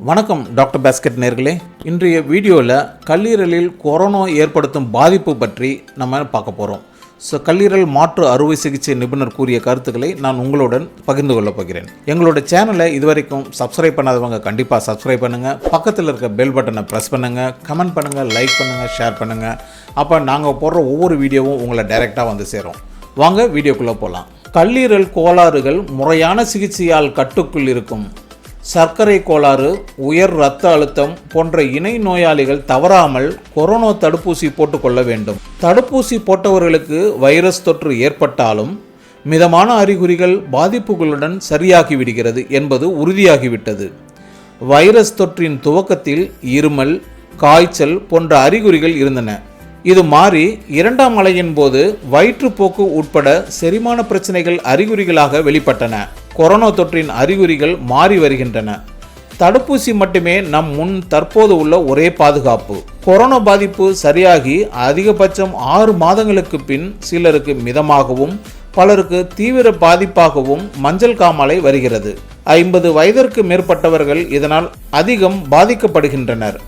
வணக்கம் doctor basket நேர்களே. இன்றைய வீடியோவில் கல்லீரலில் கொரோனா ஏற்படுத்தும் பாதிப்பு பற்றி நம்ம பார்க்க போகிறோம். கல்லீரல் மாற்று அறுவை சிகிச்சை நிபுணர் கூறிய கருத்துக்களை நான் உங்களுடன் பகிர்ந்து கொள்ளப் போகிறேன். எங்களோட சேனலை இதுவரைக்கும் சப்ஸ்கிரைப் பண்ணாதவங்க கண்டிப்பாக சப்ஸ்கிரைப் பண்ணுங்கள். பக்கத்தில் இருக்க பெல் பட்டனை ப்ரெஸ் பண்ணுங்கள், கமெண்ட் பண்ணுங்கள், லைக் பண்ணுங்கள், ஷேர் பண்ணுங்கள். அப்போ நாங்கள் போடுற ஒவ்வொரு வீடியோவும் உங்களை டைரெக்டாக வந்து சேரும். வாங்க வீடியோக்குள்ளே போகலாம். கல்லீரல் கோளாறுகள் முறையான சிகிச்சையால் கட்டுக்குள் இருக்கும். சர்க்கரை கோளாறு, உயர் இரத்த அழுத்தம் போன்ற இணை நோயாளிகள் தவறாமல் கொரோனா தடுப்பூசி போட்டுக்கொள்ள வேண்டும். தடுப்பூசி போட்டவர்களுக்கு வைரஸ் தொற்று ஏற்பட்டாலும் மிதமான அறிகுறிகள் பாதிப்புகளுடன் சரியாகிவிடுகிறது என்பது உறுதியாகிவிட்டது. வைரஸ் தொற்றின் துவக்கத்தில் இருமல், காய்ச்சல் போன்ற அறிகுறிகள் இருந்தன. இது மாறி இரண்டாம் அலையின் போது வயிற்றுப்போக்கு உட்பட செரிமான பிரச்சனைகள் அறிகுறிகளாக வெளிப்பட்டன. கொரோனா தொற்றின் அறிகுறிகள் மாறி வருகின்றன. தடுப்பூசி மட்டுமே நம் முன் தற்போது உள்ள ஒரே பாதுகாப்பு. கொரோனா பாதிப்பு சரியாகி அதிகபட்சம் 6 மாதங்களுக்கு பின் சிலருக்கு மிதமாகவும் பலருக்கு தீவிர பாதிப்பாகவும் மஞ்சள் காமாலை வருகிறது. 50 வயதிற்கு மேற்பட்டவர்கள் இதனால் அதிகம் பாதிக்கப்படுகின்றனர்.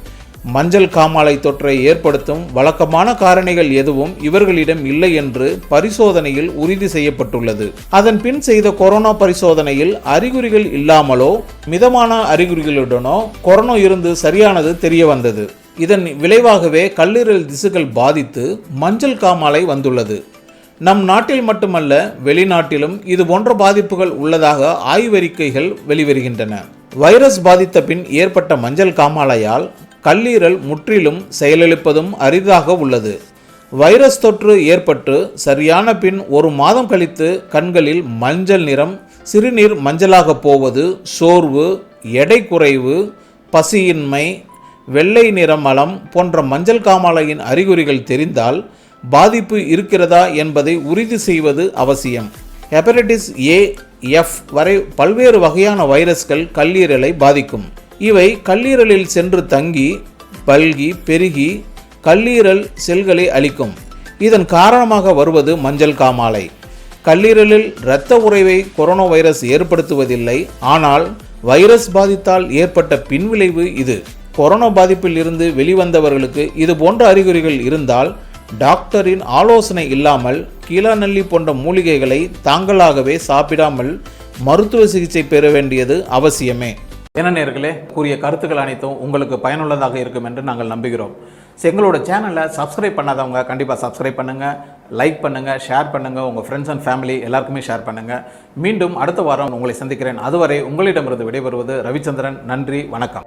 மஞ்சள் காமாலை தொற்றை ஏற்படுத்தும் வழக்கமான காரணிகள் எதுவும் இவர்களிடம் இல்லை என்று பரிசோதனையில் உறுதி செய்யப்பட்டுள்ளது. அதன் பின் செய்த கொரோனா பரிசோதனையில் அறிகுறிகள் இல்லாமலோ மிதமான அறிகுறிகளுடனோ கொரோனா இருந்து சரியானது தெரிய வந்தது. இதன் விளைவாகவே கல்லீரல் திசுக்கள் பாதித்து மஞ்சள் காமாலை வந்துள்ளது. நம் நாட்டில் மட்டுமல்ல, வெளிநாட்டிலும் இது போன்ற பாதிப்புகள் உள்ளதாக ஆய்வறிக்கைகள் வெளிவருகின்றன. வைரஸ் பாதித்த பின் ஏற்பட்ட மஞ்சள் காமாலையால் கல்லீரல் முற்றிலும் செயலிழப்பதும் அரிதாக உள்ளது. வைரஸ் தொற்று ஏற்பட்டு சரியான பின் 1 மாதம் கழித்து கண்களில் மஞ்சள் நிறம், சிறுநீர் மஞ்சளாக போவது, சோர்வு, எடை குறைவு, பசியின்மை, வெள்ளை நிற மலம் போன்ற மஞ்சள் காமாலையின் அறிகுறிகள் தெரிந்தால் பாதிப்பு இருக்கிறதா என்பதை உறுதி செய்வது அவசியம். ஹெப்படைட்டிஸ் ஏ, எஃப் வரை பல்வேறு வகையான வைரஸ்கள் கல்லீரலை பாதிக்கும். இவை கல்லீரலில் சென்று தங்கி பல்கி பெருகி கல்லீரல் செல்களை அழிக்கும். இதன் காரணமாக வருவது மஞ்சள் காமாலை. கல்லீரலில் இரத்த உறைவை கொரோனா வைரஸ் ஏற்படுத்துவதில்லை, ஆனால் வைரஸ் பாதித்தால் ஏற்பட்ட பின்விளைவு இது. கொரோனா பாதிப்பில் இருந்து வெளிவந்தவர்களுக்கு இது போன்ற அறிகுறிகள் இருந்தால் டாக்டரின் ஆலோசனை இல்லாமல் கீழநெல்லி போன்ற மூலிகைகளை தாங்களாகவே சாப்பிடாமல் மருத்துவ சிகிச்சை பெற வேண்டியது அவசியமே. என்ன நேயர்களே, கூறிய கருத்துக்கள் அனைத்தும் உங்களுக்கு பயனுள்ளதாக இருக்கும் என்று நாங்கள் நம்புகிறோம். எங்களோட சேனலை சப்ஸ்கிரைப் பண்ணாதவங்க கண்டிப்பாக சப்ஸ்கிரைப் பண்ணுங்கள், லைக் பண்ணுங்கள், ஷேர் பண்ணுங்கள், உங்கள் ஃப்ரெண்ட்ஸ் அண்ட் ஃபேமிலி எல்லாருக்குமே ஷேர் பண்ணுங்கள். மீண்டும் அடுத்த வாரம் உங்களை சந்திக்கிறேன். அதுவரை உங்களிடமிருந்து விடைபெறுவது ரவிச்சந்திரன். நன்றி, வணக்கம்.